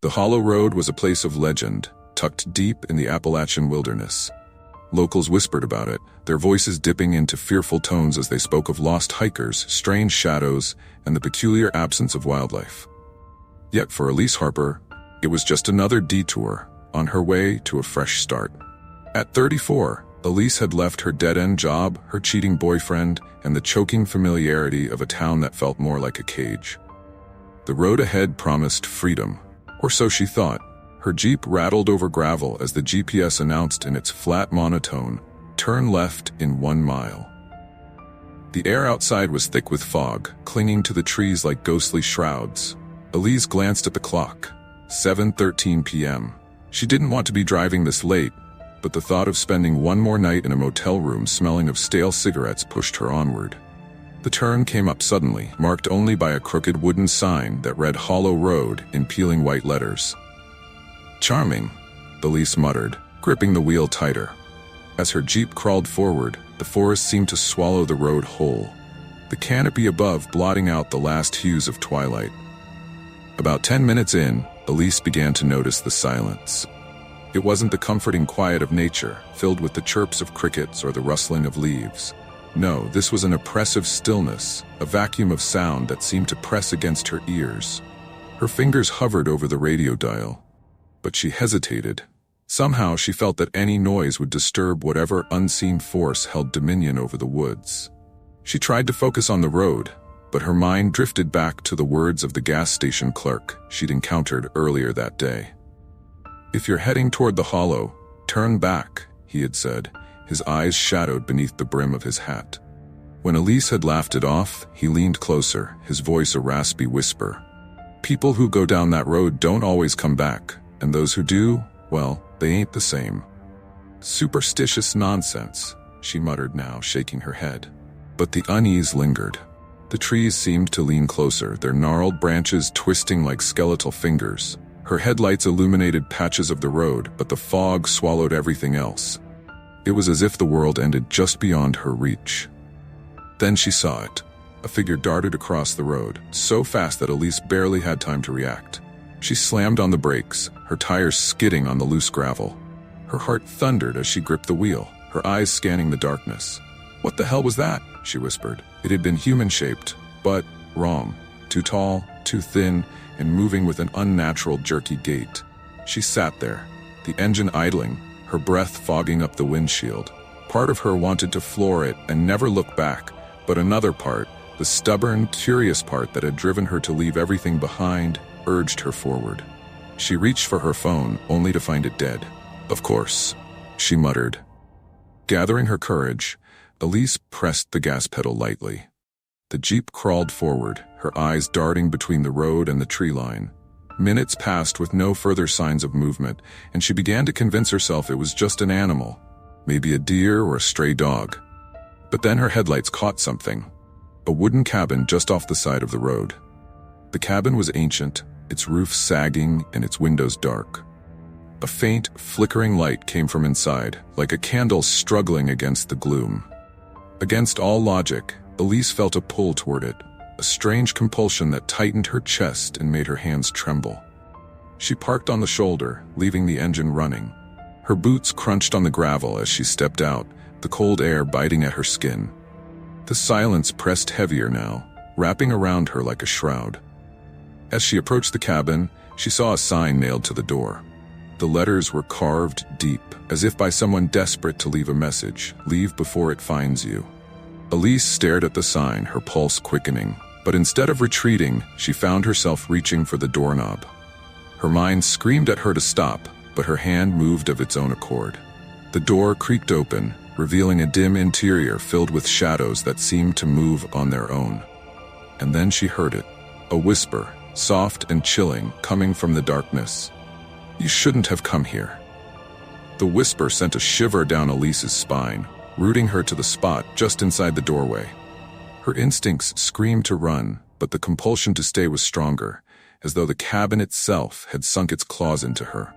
The Hollow Road was a place of legend, tucked deep in the Appalachian wilderness. Locals whispered about it, their voices dipping into fearful tones as they spoke of lost hikers, strange shadows, and the peculiar absence of wildlife. Yet for Elise Harper, it was just another detour, on her way to a fresh start. At 34, Elise had left her dead-end job, her cheating boyfriend, and the choking familiarity of a town that felt more like a cage. The road ahead promised freedom, or so she thought. Her Jeep rattled over gravel as the GPS announced in its flat monotone, "Turn left in 1 mile." The air outside was thick with fog, clinging to the trees like ghostly shrouds. Elise glanced at the clock. 7:13 p.m. She didn't want to be driving this late, but the thought of spending one more night in a motel room smelling of stale cigarettes pushed her onward. The turn came up suddenly, marked only by a crooked wooden sign that read Hollow Road in peeling white letters. "Charming," Elise muttered, gripping the wheel tighter. As her Jeep crawled forward, the forest seemed to swallow the road whole, the canopy above blotting out the last hues of twilight. About 10 minutes in, Elise began to notice the silence. It wasn't the comforting quiet of nature, filled with the chirps of crickets or the rustling of leaves. No, this was an oppressive stillness, a vacuum of sound that seemed to press against her ears. Her fingers hovered over the radio dial, but she hesitated. Somehow she felt that any noise would disturb whatever unseen force held dominion over the woods. She tried to focus on the road, but her mind drifted back to the words of the gas station clerk she'd encountered earlier that day. "If you're heading toward the hollow, turn back," he had said, his eyes shadowed beneath the brim of his hat. When Elise had laughed it off, he leaned closer, his voice a raspy whisper. "People who go down that road don't always come back, and those who do, well, they ain't the same." "Superstitious nonsense," she muttered now, shaking her head. But the unease lingered. The trees seemed to lean closer, their gnarled branches twisting like skeletal fingers. Her headlights illuminated patches of the road, but the fog swallowed everything else. It was as if the world ended just beyond her reach. Then she saw it. A figure darted across the road, so fast that Elise barely had time to react. She slammed on the brakes, her tires skidding on the loose gravel. Her heart thundered as she gripped the wheel, her eyes scanning the darkness. "What the hell was that?" she whispered. It had been human-shaped, but wrong. Too tall, too thin, and moving with an unnatural jerky gait. She sat there, the engine idling, her breath fogging up the windshield. Part of her wanted to floor it and never look back, but another part, the stubborn, curious part that had driven her to leave everything behind, urged her forward. She reached for her phone, only to find it dead. "Of course," she muttered. Gathering her courage, Elise pressed the gas pedal lightly. The Jeep crawled forward, her eyes darting between the road and the tree line. Minutes passed with no further signs of movement, and she began to convince herself it was just an animal, maybe a deer or a stray dog. But then her headlights caught something. A wooden cabin just off the side of the road. The cabin was ancient, its roof sagging and its windows dark. A faint, flickering light came from inside, like a candle struggling against the gloom. Against all logic, Elise felt a pull toward it, a strange compulsion that tightened her chest and made her hands tremble. She parked on the shoulder, leaving the engine running. Her boots crunched on the gravel as she stepped out, the cold air biting at her skin. The silence pressed heavier now, wrapping around her like a shroud. As she approached the cabin, she saw a sign nailed to the door. The letters were carved deep, as if by someone desperate to leave a message, "Leave before it finds you." Elise stared at the sign, her pulse quickening, but instead of retreating, she found herself reaching for the doorknob. Her mind screamed at her to stop, but her hand moved of its own accord. The door creaked open, revealing a dim interior filled with shadows that seemed to move on their own. And then she heard it, a whisper, soft and chilling, coming from the darkness. "You shouldn't have come here." The whisper sent a shiver down Elise's spine, rooting her to the spot just inside the doorway. Her instincts screamed to run, but the compulsion to stay was stronger, as though the cabin itself had sunk its claws into her.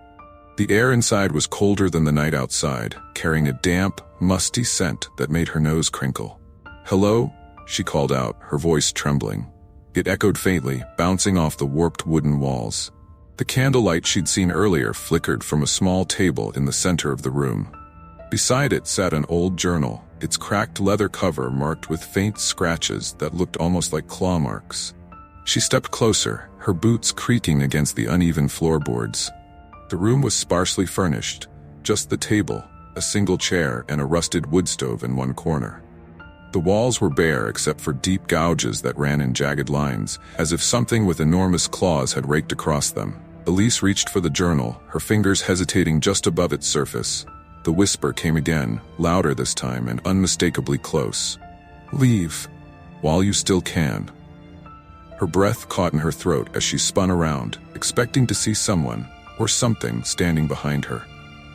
The air inside was colder than the night outside, carrying a damp, musty scent that made her nose crinkle. "Hello?" she called out, her voice trembling. It echoed faintly, bouncing off the warped wooden walls. The candlelight she'd seen earlier flickered from a small table in the center of the room. Beside it sat an old journal, its cracked leather cover marked with faint scratches that looked almost like claw marks. She stepped closer, her boots creaking against the uneven floorboards. The room was sparsely furnished, just the table, a single chair, and a rusted wood stove in one corner. The walls were bare except for deep gouges that ran in jagged lines, as if something with enormous claws had raked across them. Elise reached for the journal, her fingers hesitating just above its surface. The whisper came again, louder this time and unmistakably close. "Leave, while you still can." Her breath caught in her throat as she spun around, expecting to see someone, or something, standing behind her.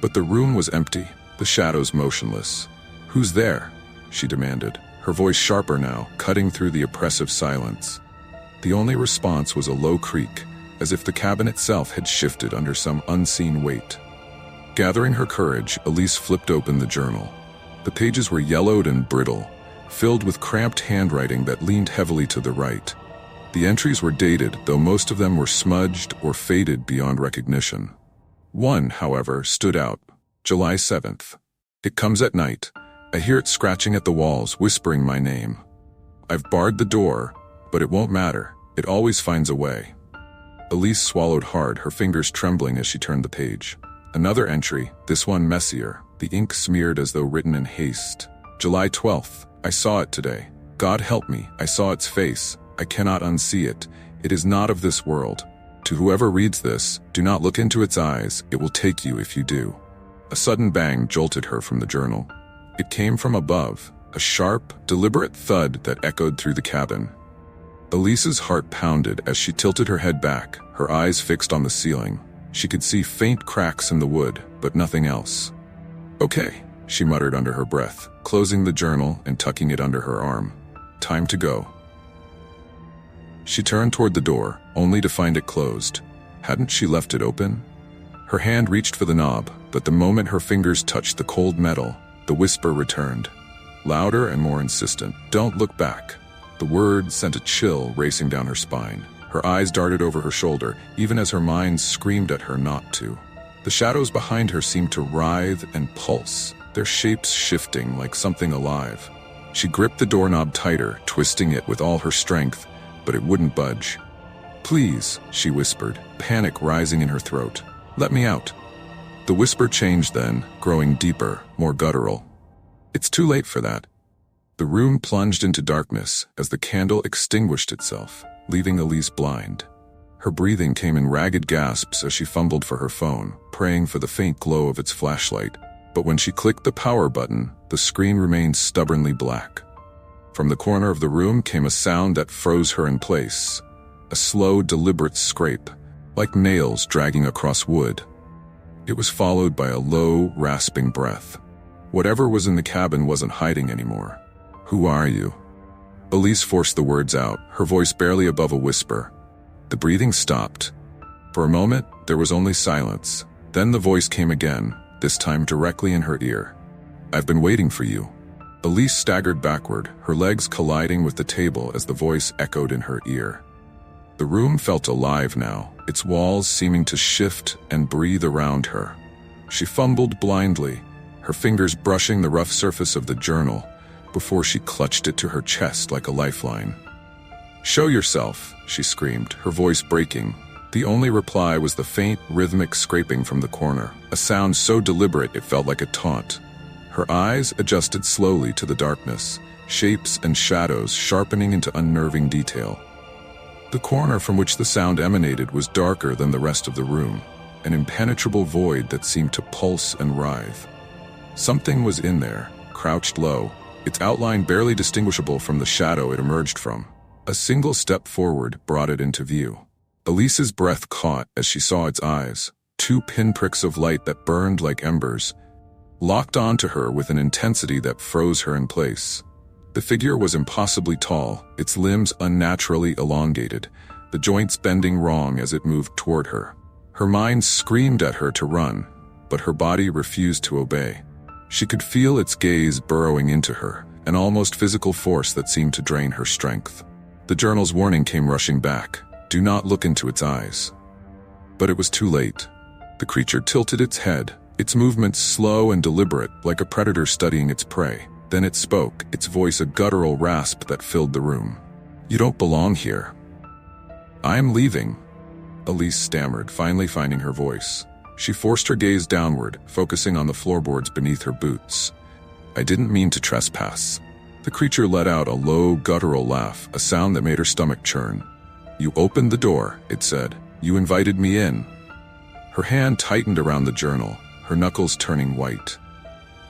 But the room was empty, the shadows motionless. "Who's there?" she demanded, her voice sharper now, cutting through the oppressive silence. The only response was a low creak, as if the cabin itself had shifted under some unseen weight. Gathering her courage, Elise flipped open the journal. The pages were yellowed and brittle, filled with cramped handwriting that leaned heavily to the right. The entries were dated, though most of them were smudged or faded beyond recognition. One, however, stood out. July 7th. "It comes at night. I hear it scratching at the walls, whispering my name. I've barred the door, but it won't matter. It always finds a way." Elise swallowed hard, her fingers trembling as she turned the page. Another entry, this one messier, the ink smeared as though written in haste. "July 12th. I saw it today. God help me, I saw its face. I cannot unsee it. It is not of this world. To whoever reads this, do not look into its eyes. It will take you if you do." A sudden bang jolted her from the journal. It came from above, a sharp, deliberate thud that echoed through the cabin. Elise's heart pounded as she tilted her head back, her eyes fixed on the ceiling. She could see faint cracks in the wood, but nothing else. "Okay," she muttered under her breath, closing the journal and tucking it under her arm. "Time to go." She turned toward the door, only to find it closed. Hadn't she left it open? Her hand reached for the knob, but the moment her fingers touched the cold metal, the whisper returned. Louder and more insistent. "Don't look back." The word sent a chill racing down her spine. Her eyes darted over her shoulder, even as her mind screamed at her not to. The shadows behind her seemed to writhe and pulse, their shapes shifting like something alive. She gripped the doorknob tighter, twisting it with all her strength, but it wouldn't budge. "Please," she whispered, panic rising in her throat. "Let me out." The whisper changed then, growing deeper, more guttural. "It's too late for that." The room plunged into darkness as the candle extinguished itself, leaving Elise blind. Her breathing came in ragged gasps as she fumbled for her phone, praying for the faint glow of its flashlight. But when she clicked the power button, the screen remained stubbornly black. From the corner of the room came a sound that froze her in place. A slow, deliberate scrape, like nails dragging across wood. It was followed by a low, rasping breath. Whatever was in the cabin wasn't hiding anymore. "Who are you?" Elise forced the words out, her voice barely above a whisper. The breathing stopped. For a moment, there was only silence. Then the voice came again, this time directly in her ear. "I've been waiting for you." Elise staggered backward, her legs colliding with the table as the voice echoed in her ear. The room felt alive now, its walls seeming to shift and breathe around her. She fumbled blindly, her fingers brushing the rough surface of the journal, before she clutched it to her chest like a lifeline. "Show yourself," she screamed, her voice breaking. The only reply was the faint, rhythmic scraping from the corner, a sound so deliberate it felt like a taunt. Her eyes adjusted slowly to the darkness, shapes and shadows sharpening into unnerving detail. The corner from which the sound emanated was darker than the rest of the room, an impenetrable void that seemed to pulse and writhe. Something was in there, crouched low, its outline barely distinguishable from the shadow it emerged from. A single step forward brought it into view. Elise's breath caught as she saw its eyes, two pinpricks of light that burned like embers, locked onto her with an intensity that froze her in place. The figure was impossibly tall, its limbs unnaturally elongated, the joints bending wrong as it moved toward her. Her mind screamed at her to run, but her body refused to obey. She could feel its gaze burrowing into her, an almost physical force that seemed to drain her strength. The journal's warning came rushing back. "Do not look into its eyes." But it was too late. The creature tilted its head, its movements slow and deliberate, like a predator studying its prey. Then it spoke, its voice a guttural rasp that filled the room. "You don't belong here." "I am leaving," Elise stammered, finally finding her voice. She forced her gaze downward, focusing on the floorboards beneath her boots. "I didn't mean to trespass." The creature let out a low, guttural laugh, a sound that made her stomach churn. "You opened the door," it said. "You invited me in." Her hand tightened around the journal, her knuckles turning white.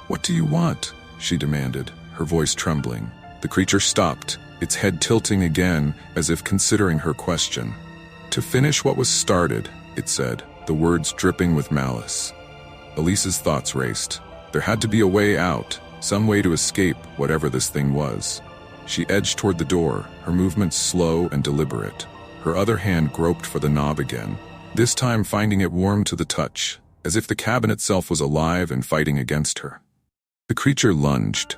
"What do you want?" she demanded, her voice trembling. The creature stopped, its head tilting again as if considering her question. "To finish what was started," it said, the words dripping with malice. Elise's thoughts raced. There had to be a way out, some way to escape whatever this thing was. She edged toward the door, her movements slow and deliberate. Her other hand groped for the knob again, this time finding it warm to the touch, as if the cabin itself was alive and fighting against her. The creature lunged.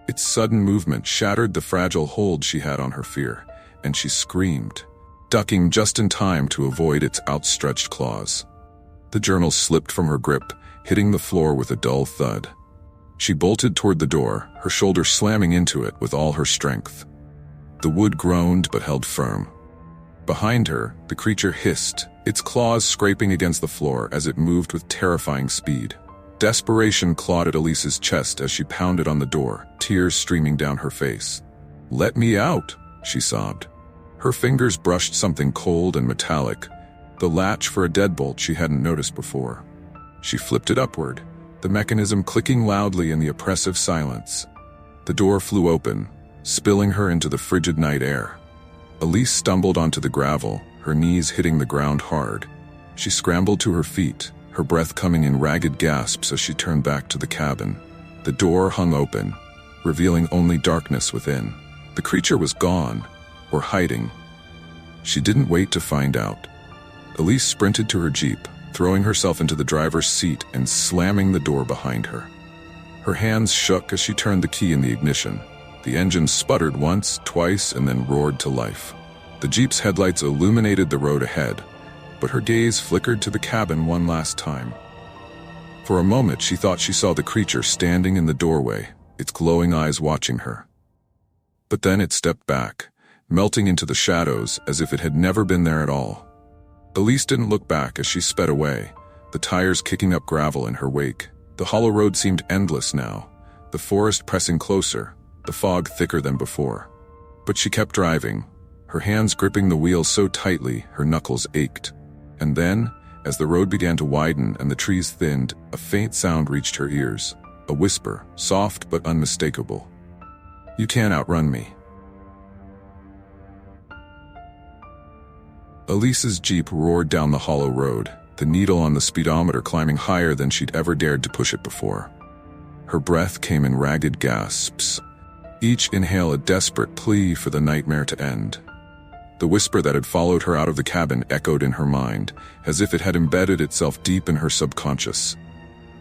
Its sudden movement shattered the fragile hold she had on her fear, and she screamed, ducking just in time to avoid its outstretched claws. The journal slipped from her grip, hitting the floor with a dull thud. She bolted toward the door, her shoulder slamming into it with all her strength. The wood groaned but held firm. Behind her, the creature hissed, its claws scraping against the floor as it moved with terrifying speed. Desperation clawed at Elise's chest as she pounded on the door, tears streaming down her face. "Let me out," she sobbed. Her fingers brushed something cold and metallic, the latch for a deadbolt she hadn't noticed before. She flipped it upward, the mechanism clicking loudly in the oppressive silence. The door flew open, spilling her into the frigid night air. Elise stumbled onto the gravel, her knees hitting the ground hard. She scrambled to her feet, her breath coming in ragged gasps as she turned back to the cabin. The door hung open, revealing only darkness within. The creature was gone, or hiding. She didn't wait to find out. Elise sprinted to her Jeep, throwing herself into the driver's seat and slamming the door behind her. Her hands shook as she turned the key in the ignition. The engine sputtered once, twice, and then roared to life. The Jeep's headlights illuminated the road ahead, but her gaze flickered to the cabin one last time. For a moment, she thought she saw the creature standing in the doorway, its glowing eyes watching her. But then it stepped back, melting into the shadows as if it had never been there at all. Elise didn't look back as she sped away, the tires kicking up gravel in her wake. The hollow road seemed endless now, the forest pressing closer, the fog thicker than before. But she kept driving, her hands gripping the wheel so tightly her knuckles ached. And then, as the road began to widen and the trees thinned, a faint sound reached her ears, a whisper, soft but unmistakable. "You can't outrun me." Elise's Jeep roared down the hollow road, the needle on the speedometer climbing higher than she'd ever dared to push it before. Her breath came in ragged gasps, each inhale a desperate plea for the nightmare to end. The whisper that had followed her out of the cabin echoed in her mind, as if it had embedded itself deep in her subconscious.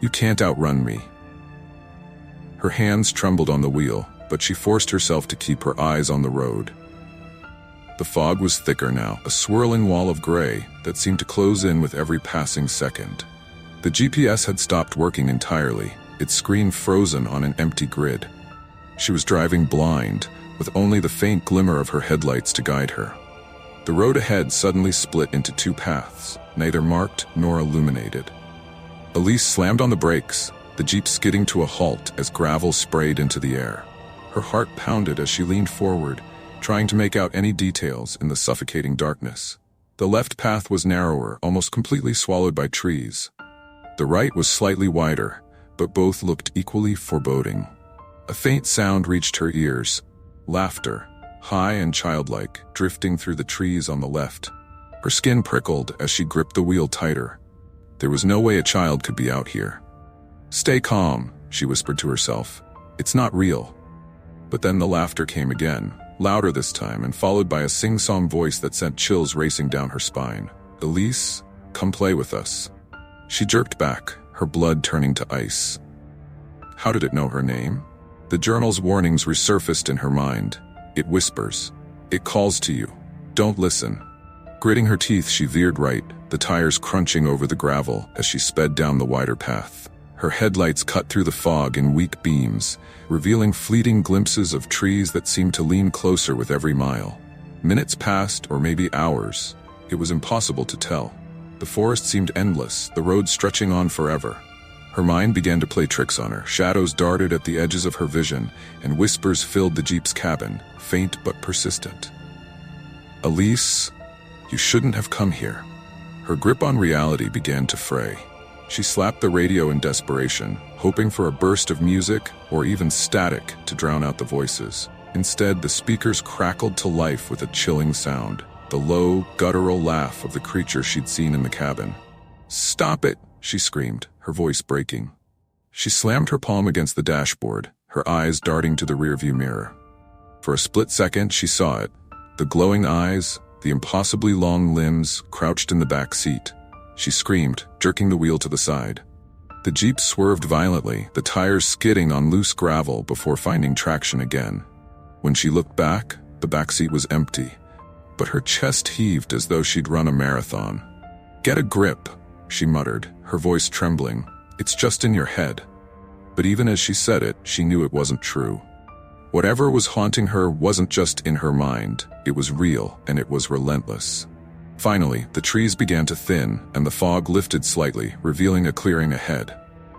"You can't outrun me." Her hands trembled on the wheel, but she forced herself to keep her eyes on the road. The fog was thicker now, a swirling wall of gray that seemed to close in with every passing second. The GPS had stopped working entirely, its screen frozen on an empty grid. She was driving blind, with only the faint glimmer of her headlights to guide her. The road ahead suddenly split into two paths, neither marked nor illuminated. Elise slammed on the brakes, the Jeep skidding to a halt as gravel sprayed into the air. Her heart pounded as she leaned forward, trying to make out any details in the suffocating darkness. The left path was narrower, almost completely swallowed by trees. The right was slightly wider, but both looked equally foreboding. A faint sound reached her ears, laughter, high and childlike, drifting through the trees on the left. Her skin prickled as she gripped the wheel tighter. There was no way a child could be out here. "Stay calm," she whispered to herself. "It's not real." But then the laughter came again, louder this time, and followed by a sing-song voice that sent chills racing down her spine. "Elise, come play with us." She jerked back, her blood turning to ice. How did it know her name? The journal's warnings resurfaced in her mind. It whispers. It calls to you. Don't listen. Gritting her teeth, she veered right, the tires crunching over the gravel as she sped down the wider path. Her headlights cut through the fog in weak beams, revealing fleeting glimpses of trees that seemed to lean closer with every mile. Minutes passed, or maybe hours. It was impossible to tell. The forest seemed endless, the road stretching on forever. Her mind began to play tricks on her. Shadows darted at the edges of her vision, and whispers filled the Jeep's cabin, faint but persistent. "Elise, you shouldn't have come here." Her grip on reality began to fray. She slapped the radio in desperation, hoping for a burst of music or even static to drown out the voices. Instead, the speakers crackled to life with a chilling sound, the low, guttural laugh of the creature she'd seen in the cabin. "Stop it!" she screamed, her voice breaking. She slammed her palm against the dashboard, her eyes darting to the rearview mirror. For a split second, she saw it. The glowing eyes, the impossibly long limbs crouched in the back seat. She screamed, jerking the wheel to the side. The Jeep swerved violently, the tires skidding on loose gravel before finding traction again. When she looked back, the backseat was empty, but her chest heaved as though she'd run a marathon. "Get a grip," she muttered, her voice trembling. "It's just in your head." But even as she said it, she knew it wasn't true. Whatever was haunting her wasn't just in her mind, it was real and it was relentless. Finally, the trees began to thin and the fog lifted slightly, revealing a clearing ahead.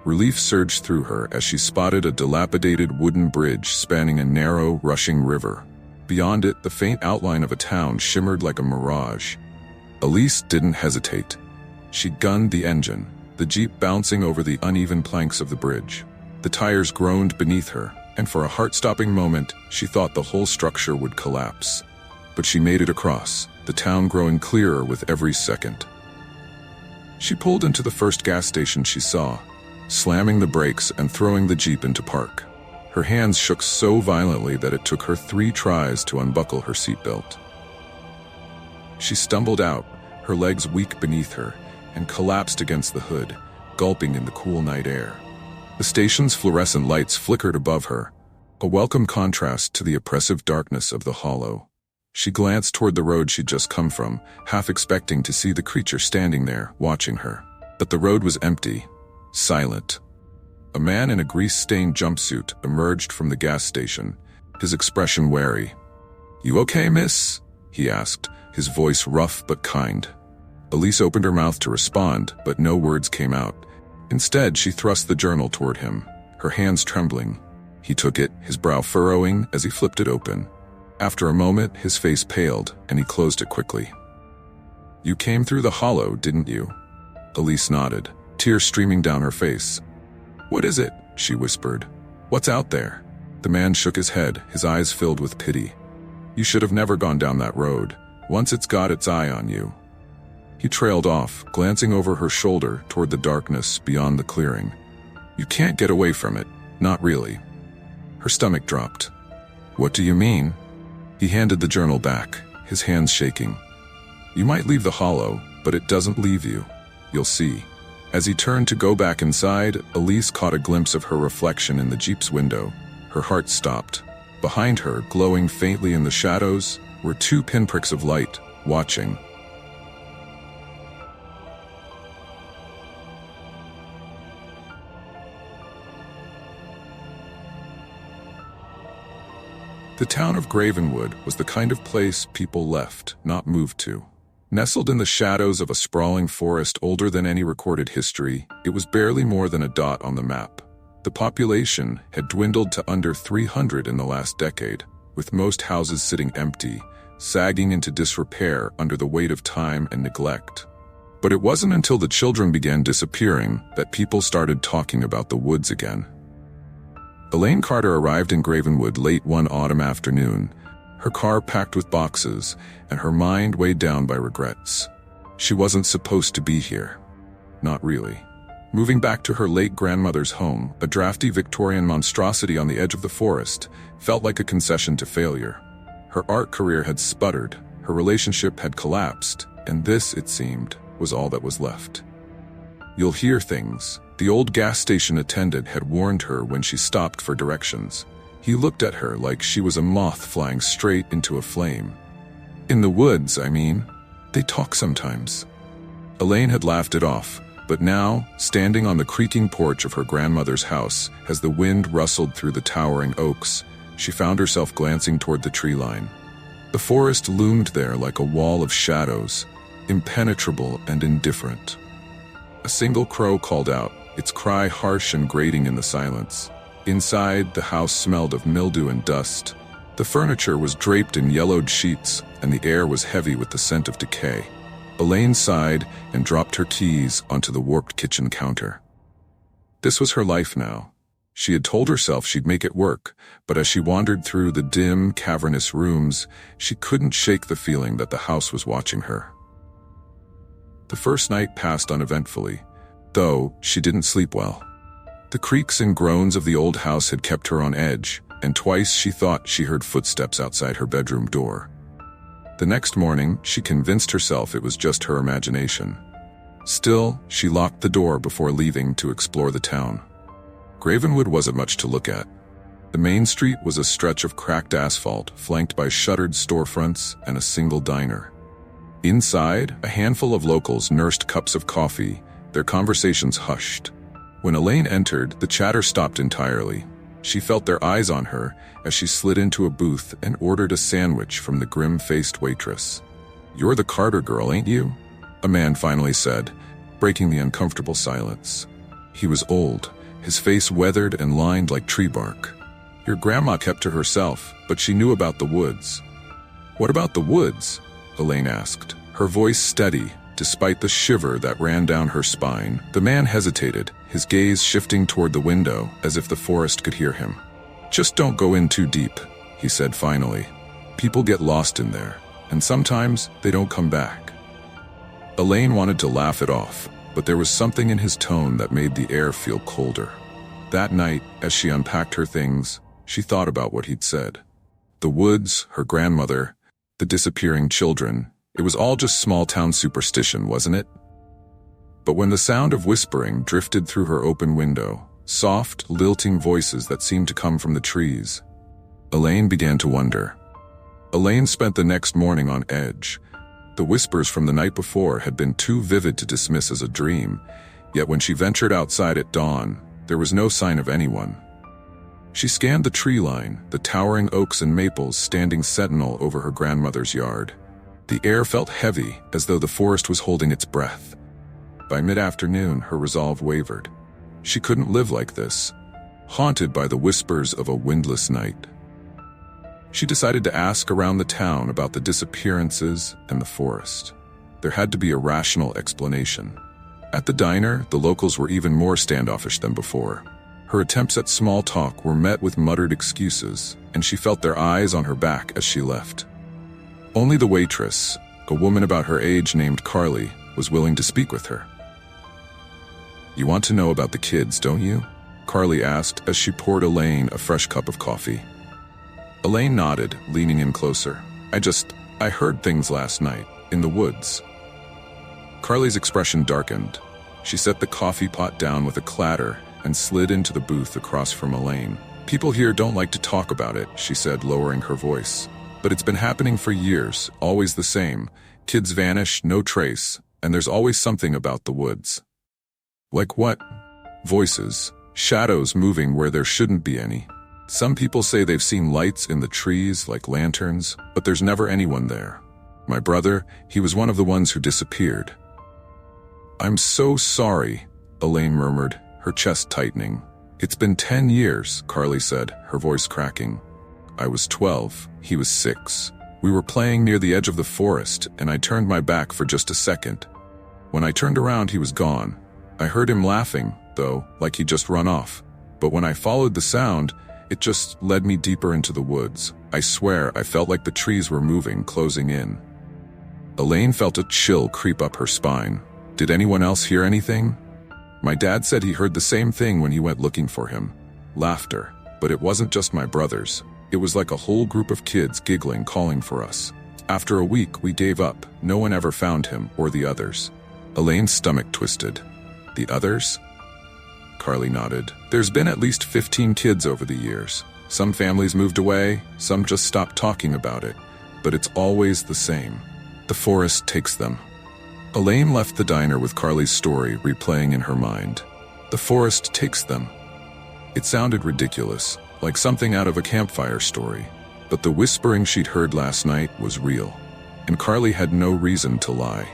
Relief surged through her as she spotted a dilapidated wooden bridge spanning a narrow, rushing river. Beyond it, the faint outline of a town shimmered like a mirage. Elise didn't hesitate. She gunned the engine, the Jeep bouncing over the uneven planks of the bridge. The tires groaned beneath her, and for a heart-stopping moment, she thought the whole structure would collapse. But she made it across, the town growing clearer with every second. She pulled into the first gas station she saw, slamming the brakes and throwing the Jeep into park. Her hands shook so violently that it took her 3 tries to unbuckle her seatbelt. She stumbled out, her legs weak beneath her, and collapsed against the hood, gulping in the cool night air. The station's fluorescent lights flickered above her, a welcome contrast to the oppressive darkness of the hollow. She glanced toward the road she'd just come from, half expecting to see the creature standing there, watching her. But the road was empty, silent. A man in a grease-stained jumpsuit emerged from the gas station, his expression wary. "You okay, miss?" he asked, his voice rough but kind. Elise opened her mouth to respond, but no words came out. Instead, she thrust the journal toward him, her hands trembling. He took it, his brow furrowing as he flipped it open. After a moment, his face paled, and he closed it quickly. "You came through the hollow, didn't you?" Elise nodded, tears streaming down her face. "What is it?" she whispered. "What's out there?" The man shook his head, his eyes filled with pity. "You should have never gone down that road. Once it's got its eye on you." He trailed off, glancing over her shoulder toward the darkness beyond the clearing. "You can't get away from it. Not really." Her stomach dropped. "What do you mean?" He handed the journal back, his hands shaking. "You might leave the hollow, but it doesn't leave you. You'll see." As he turned to go back inside, Elise caught a glimpse of her reflection in the Jeep's window. Her heart stopped. Behind her, glowing faintly in the shadows, were 2 pinpricks of light, watching. The town of Gravenwood was the kind of place people left, not moved to. Nestled in the shadows of a sprawling forest older than any recorded history, it was barely more than a dot on the map. The population had dwindled to under 300 in the last decade, with most houses sitting empty, sagging into disrepair under the weight of time and neglect. But it wasn't until the children began disappearing that people started talking about the woods again. Elaine Carter arrived in Gravenwood late one autumn afternoon, her car packed with boxes and her mind weighed down by regrets. She wasn't supposed to be here. Not really. Moving back to her late grandmother's home, a drafty Victorian monstrosity on the edge of the forest, felt like a concession to failure. Her art career had sputtered, her relationship had collapsed, and this, it seemed, was all that was left. "You'll hear things," the old gas station attendant had warned her when she stopped for directions. He looked at her like she was a moth flying straight into a flame. "In the woods, I mean. They talk sometimes." Elaine had laughed it off, but now, standing on the creaking porch of her grandmother's house, as the wind rustled through the towering oaks, she found herself glancing toward the tree line. The forest loomed there like a wall of shadows, impenetrable and indifferent. A single crow called out, its cry harsh and grating in the silence. Inside, the house smelled of mildew and dust. The furniture was draped in yellowed sheets, and the air was heavy with the scent of decay. Elaine sighed and dropped her keys onto the warped kitchen counter. This was her life now. She had told herself she'd make it work, but as she wandered through the dim, cavernous rooms, she couldn't shake the feeling that the house was watching her. The first night passed uneventfully, though she didn't sleep well. The creaks and groans of the old house had kept her on edge, and twice she thought she heard footsteps outside her bedroom door. The next morning, she convinced herself it was just her imagination. Still, she locked the door before leaving to explore the town. Gravenwood wasn't much to look at. The main street was a stretch of cracked asphalt, flanked by shuttered storefronts and a single diner. Inside, a handful of locals nursed cups of coffee, their conversations hushed. When Elaine entered, the chatter stopped entirely. She felt their eyes on her as she slid into a booth and ordered a sandwich from the grim-faced waitress. "You're the Carter girl, ain't you?" a man finally said, breaking the uncomfortable silence. He was old, his face weathered and lined like tree bark. "Your grandma kept to herself, but she knew about the woods." "What about the woods?" Elaine asked, her voice steady, despite the shiver that ran down her spine. The man hesitated, his gaze shifting toward the window as if the forest could hear him. "Just don't go in too deep," he said finally. "People get lost in there, and sometimes they don't come back." Elaine wanted to laugh it off, but there was something in his tone that made the air feel colder. That night, as she unpacked her things, she thought about what he'd said. The woods, her grandmother, the disappearing children, it was all just small-town superstition, wasn't it? But when the sound of whispering drifted through her open window, soft, lilting voices that seemed to come from the trees, Elaine began to wonder. Elaine spent the next morning on edge. The whispers from the night before had been too vivid to dismiss as a dream, yet when she ventured outside at dawn, there was no sign of anyone. She scanned the tree line, the towering oaks and maples standing sentinel over her grandmother's yard. The air felt heavy, as though the forest was holding its breath. By mid-afternoon, her resolve wavered. She couldn't live like this, haunted by the whispers of a windless night. She decided to ask around the town about the disappearances and the forest. There had to be a rational explanation. At the diner, the locals were even more standoffish than before. Her attempts at small talk were met with muttered excuses, and she felt their eyes on her back as she left. Only the waitress, a woman about her age named Carly, was willing to speak with her. "You want to know about the kids, don't you?" Carly asked as she poured Elaine a fresh cup of coffee. Elaine nodded, leaning in closer. I heard things last night, in the woods." Carly's expression darkened. She set the coffee pot down with a clatter and slid into the booth across from Elaine. "People here don't like to talk about it," she said, lowering her voice. "But it's been happening for years, always the same. Kids vanish, no trace, and there's always something about the woods." "Like what?" "Voices. Shadows moving where there shouldn't be any. Some people say they've seen lights in the trees like lanterns, but there's never anyone there. My brother, he was one of the ones who disappeared." "I'm so sorry," Elaine murmured, her chest tightening. "It's been 10 years, Carly said, her voice cracking. "I was 12, he was 6. We were playing near the edge of the forest, and I turned my back for just a second. When I turned around, he was gone. I heard him laughing, though, like he'd just run off. But when I followed the sound, it just led me deeper into the woods. I swear I felt like the trees were moving, closing in." Elaine felt a chill creep up her spine. "Did anyone else hear anything?" "My dad said he heard the same thing when he went looking for him. Laughter. But it wasn't just my brothers. It was like a whole group of kids giggling, calling for us. After a week, we gave up. No one ever found him, or the others." Elaine's stomach twisted. "The others?" Carly nodded. "There's been at least 15 kids over the years. Some families moved away, some just stopped talking about it. But it's always the same. The forest takes them." Elaine left the diner with Carly's story replaying in her mind. The forest takes them. It sounded ridiculous, like something out of a campfire story, but the whispering she'd heard last night was real, and Carly had no reason to lie.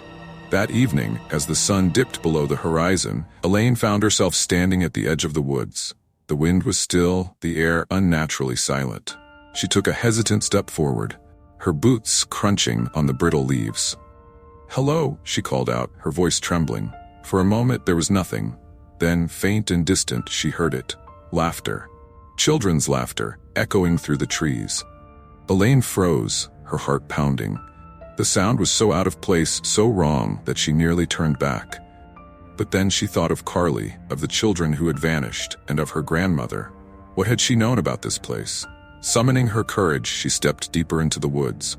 That evening, as the sun dipped below the horizon, Elaine found herself standing at the edge of the woods. The wind was still, the air unnaturally silent. She took a hesitant step forward, her boots crunching on the brittle leaves. "Hello," she called out, her voice trembling. For a moment there was nothing. Then, faint and distant, she heard it. Laughter. Children's laughter, echoing through the trees. Elaine froze, her heart pounding. The sound was so out of place, so wrong, that she nearly turned back. But then she thought of Carly, of the children who had vanished, and of her grandmother. What had she known about this place? Summoning her courage, she stepped deeper into the woods.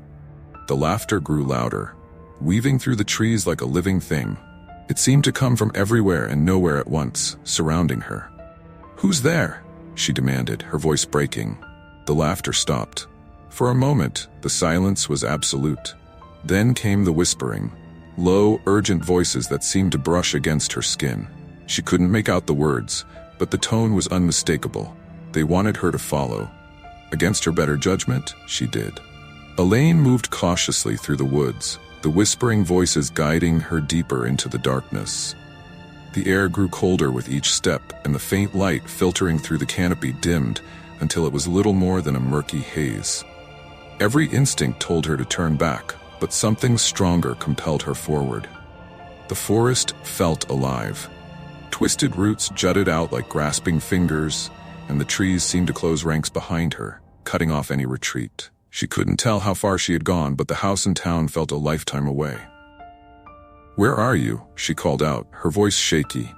The laughter grew louder, weaving through the trees like a living thing. It seemed to come from everywhere and nowhere at once, surrounding her. "Who's there?" she demanded, her voice breaking. The laughter stopped. For a moment, the silence was absolute. Then came the whispering, low, urgent voices that seemed to brush against her skin. She couldn't make out the words, but the tone was unmistakable. They wanted her to follow. Against her better judgment, she did. Elaine moved cautiously through the woods, the whispering voices guiding her deeper into the darkness. The air grew colder with each step, and the faint light filtering through the canopy dimmed until it was little more than a murky haze. Every instinct told her to turn back, but something stronger compelled her forward. The forest felt alive. Twisted roots jutted out like grasping fingers, and the trees seemed to close ranks behind her, cutting off any retreat. She couldn't tell how far she had gone, but the house in town felt a lifetime away. "Where are you?" she called out, her voice shaky.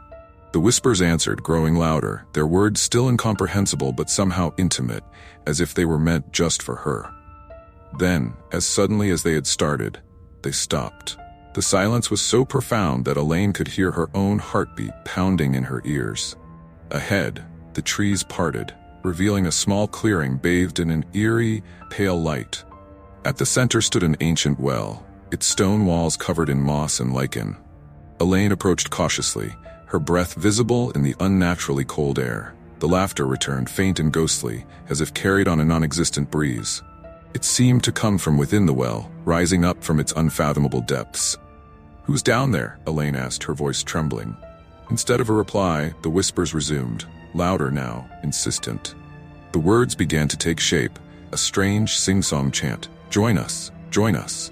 The whispers answered, growing louder, their words still incomprehensible but somehow intimate, as if they were meant just for her. Then, as suddenly as they had started, they stopped. The silence was so profound that Elaine could hear her own heartbeat pounding in her ears. Ahead, the trees parted, revealing a small clearing bathed in an eerie, pale light. At the center stood an ancient well, its stone walls covered in moss and lichen. Elaine approached cautiously, her breath visible in the unnaturally cold air. The laughter returned, faint and ghostly, as if carried on a non-existent breeze. It seemed to come from within the well, rising up from its unfathomable depths. "Who's down there?" Elaine asked, her voice trembling. Instead of a reply, the whispers resumed, louder now, insistent. The words began to take shape, a strange sing-song chant. "Join us, join us."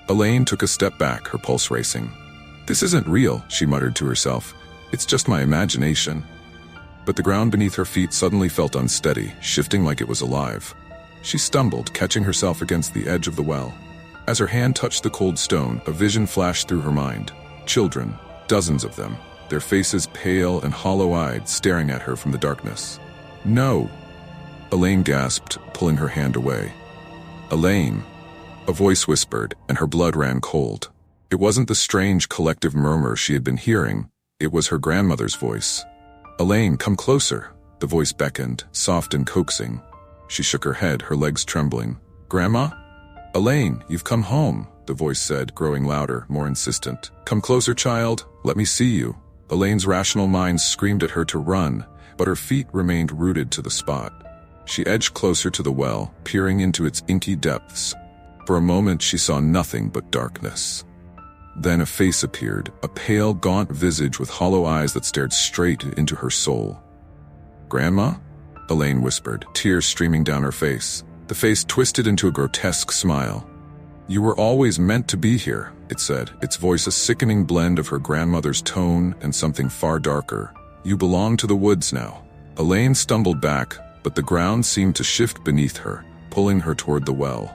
Elaine took a step back, her pulse racing. "This isn't real," she muttered to herself. "It's just my imagination." But the ground beneath her feet suddenly felt unsteady, shifting like it was alive. She stumbled, catching herself against the edge of the well. As her hand touched the cold stone, a vision flashed through her mind. Children, dozens of them, their faces pale and hollow-eyed, staring at her from the darkness. "No!" Elaine gasped, pulling her hand away. "Elaine!" A voice whispered, and her blood ran cold. It wasn't the strange collective murmur she had been hearing. It was her grandmother's voice. "Elaine, come closer." The voice beckoned, soft and coaxing. She shook her head, her legs trembling. "Grandma?" "Elaine, you've come home," the voice said, growing louder, more insistent. "Come closer, child. Let me see you." Elaine's rational mind screamed at her to run, but her feet remained rooted to the spot. She edged closer to the well, peering into its inky depths. For a moment she saw nothing but darkness. Then a face appeared, a pale, gaunt visage with hollow eyes that stared straight into her soul. "Grandma?" Elaine whispered, tears streaming down her face. The face twisted into a grotesque smile. "You were always meant to be here," it said, its voice a sickening blend of her grandmother's tone and something far darker. "You belong to the woods now." Elaine stumbled back, but the ground seemed to shift beneath her, pulling her toward the well.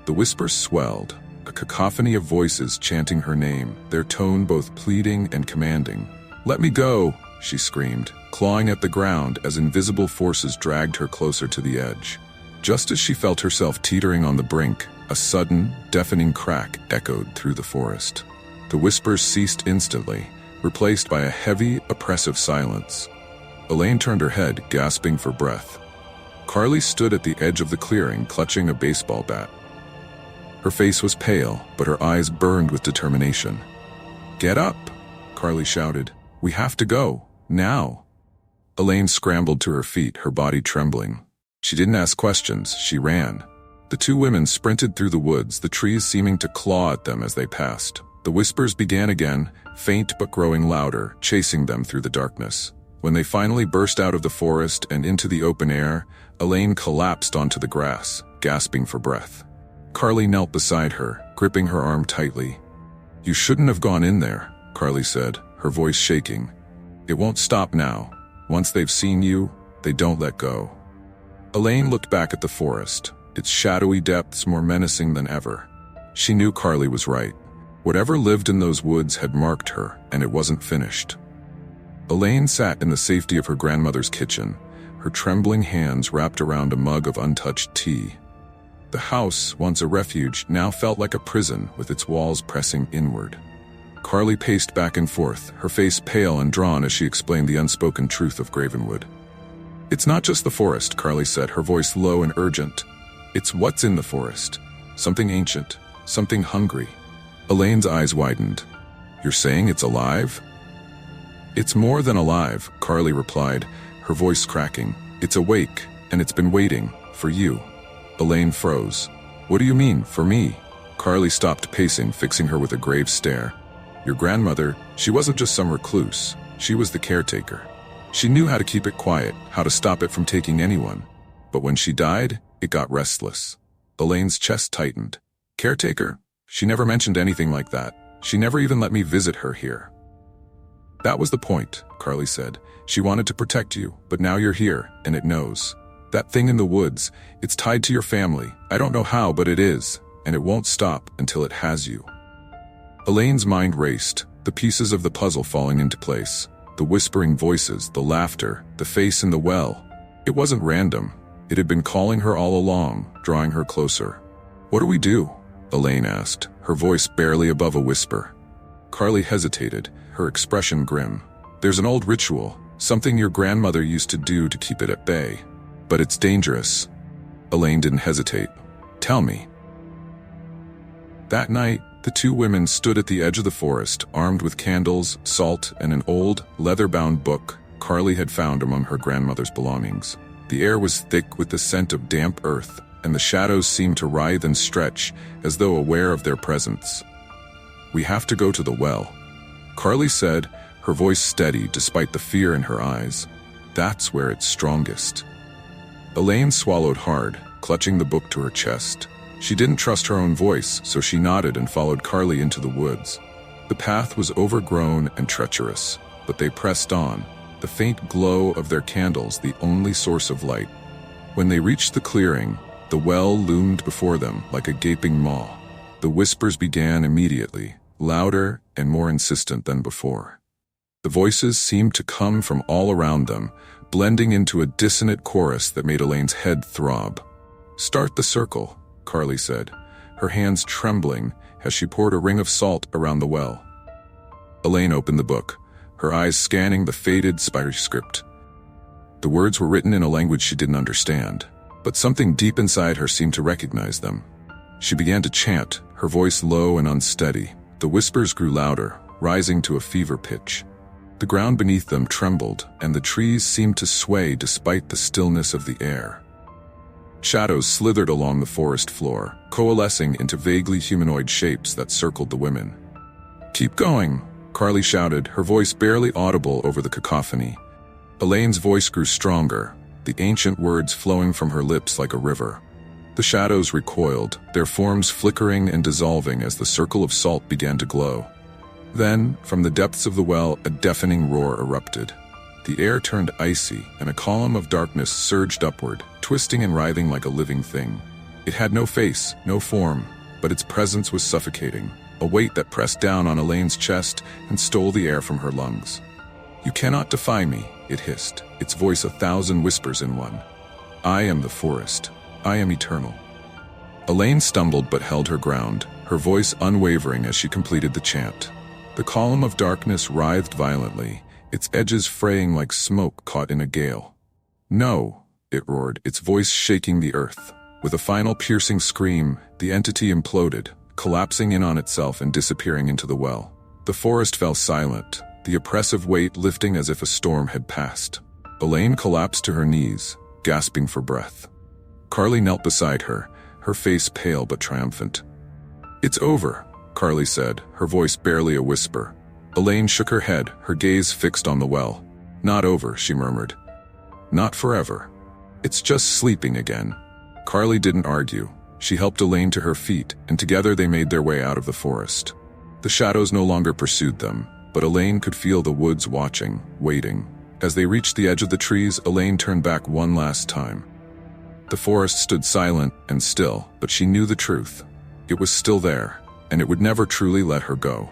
The whispers swelled, a cacophony of voices chanting her name, their tone both pleading and commanding. "Let me go!" she screamed, clawing at the ground as invisible forces dragged her closer to the edge. Just as she felt herself teetering on the brink, a sudden, deafening crack echoed through the forest. The whispers ceased instantly, replaced by a heavy, oppressive silence. Elaine turned her head, gasping for breath. Carly stood at the edge of the clearing, clutching a baseball bat. Her face was pale, but her eyes burned with determination. "Get up!" Carly shouted. "We have to go. Now!" Elaine scrambled to her feet, her body trembling. She didn't ask questions, she ran. The two women sprinted through the woods, the trees seeming to claw at them as they passed. The whispers began again, faint but growing louder, chasing them through the darkness. When they finally burst out of the forest and into the open air, Elaine collapsed onto the grass, gasping for breath. Carly knelt beside her, gripping her arm tightly. "You shouldn't have gone in there," Carly said, her voice shaking. "It won't stop now. Once they've seen you, they don't let go." Elaine looked back at the forest, its shadowy depths more menacing than ever. She knew Carly was right. Whatever lived in those woods had marked her, and it wasn't finished. Elaine sat in the safety of her grandmother's kitchen, her trembling hands wrapped around a mug of untouched tea. The house, once a refuge, now felt like a prison with its walls pressing inward. Carly paced back and forth, her face pale and drawn as she explained the unspoken truth of Gravenwood. "It's not just the forest," Carly said, her voice low and urgent. "It's what's in the forest. Something ancient, something hungry." Elaine's eyes widened. "You're saying it's alive?" "It's more than alive," Carly replied, her voice cracking. "It's awake, and it's been waiting, for you." Elaine froze. "What do you mean, for me?" Carly stopped pacing, fixing her with a grave stare. "Your grandmother, she wasn't just some recluse. She was the caretaker. She knew how to keep it quiet, how to stop it from taking anyone. But when she died, it got restless." Elaine's chest tightened. "Caretaker? She never mentioned anything like that. She never even let me visit her here." "That was the point," Carly said. "She wanted to protect you, but now you're here, and it knows. That thing in the woods, it's tied to your family. I don't know how, but it is, and it won't stop until it has you." Elaine's mind raced, the pieces of the puzzle falling into place. The whispering voices, the laughter, the face in the well. It wasn't random. It had been calling her all along, drawing her closer. "What do we do?" Elaine asked, her voice barely above a whisper. Carly hesitated, her expression grim. "There's an old ritual, something your grandmother used to do to keep it at bay. But it's dangerous." Elaine didn't hesitate. "Tell me." That night, the two women stood at the edge of the forest, armed with candles, salt, and an old, leather-bound book Carly had found among her grandmother's belongings. The air was thick with the scent of damp earth, and the shadows seemed to writhe and stretch, as though aware of their presence. "We have to go to the well," Carly said, her voice steady despite the fear in her eyes. "That's where it's strongest." Elaine swallowed hard, clutching the book to her chest. She didn't trust her own voice, so she nodded and followed Carly into the woods. The path was overgrown and treacherous, but they pressed on, the faint glow of their candles the only source of light. When they reached the clearing, the well loomed before them like a gaping maw. The whispers began immediately, louder and more insistent than before. The voices seemed to come from all around them, blending into a dissonant chorus that made Elaine's head throb. "Start the circle," Carly said, her hands trembling as she poured a ring of salt around the well. Elaine opened the book, her eyes scanning the faded, spiry script. The words were written in a language she didn't understand, but something deep inside her seemed to recognize them. She began to chant, her voice low and unsteady. The whispers grew louder, rising to a fever pitch. The ground beneath them trembled, and the trees seemed to sway despite the stillness of the air. Shadows slithered along the forest floor, coalescing into vaguely humanoid shapes that circled the women. "Keep going," Carly shouted, her voice barely audible over the cacophony. Elaine's voice grew stronger, the ancient words flowing from her lips like a river. The shadows recoiled, their forms flickering and dissolving as the circle of salt began to glow. Then, from the depths of the well, a deafening roar erupted. The air turned icy, and a column of darkness surged upward, twisting and writhing like a living thing. It had no face, no form, but its presence was suffocating, a weight that pressed down on Elaine's chest and stole the air from her lungs. "You cannot defy me," it hissed, its voice 1,000 whispers in one. "I am the forest. I am eternal." Elaine stumbled but held her ground, her voice unwavering as she completed the chant. The column of darkness writhed violently, its edges fraying like smoke caught in a gale. "No," it roared, its voice shaking the earth. With a final piercing scream, the entity imploded, collapsing in on itself and disappearing into the well. The forest fell silent, the oppressive weight lifting as if a storm had passed. Elaine collapsed to her knees, gasping for breath. Carly knelt beside her, her face pale but triumphant. "It's over," Carly said, her voice barely a whisper. Elaine shook her head, her gaze fixed on the well. "Not over," she murmured. "Not forever. It's just sleeping again." Carly didn't argue. She helped Elaine to her feet, and together they made their way out of the forest. The shadows no longer pursued them, but Elaine could feel the woods watching, waiting. As they reached the edge of the trees, Elaine turned back one last time. The forest stood silent and still, but she knew the truth. It was still there, and it would never truly let her go.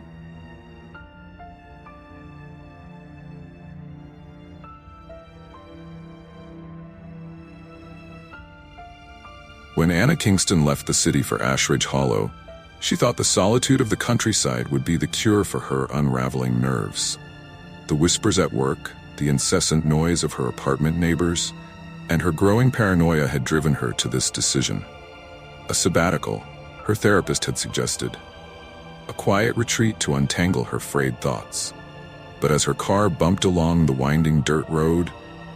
When Anna Kingston left the city for Ashridge Hollow, she thought the solitude of the countryside would be the cure for her unraveling nerves. The whispers at work, the incessant noise of her apartment neighbors, and her growing paranoia had driven her to this decision. A sabbatical, her therapist had suggested. A quiet retreat to untangle her frayed thoughts. But as her car bumped along the winding dirt road,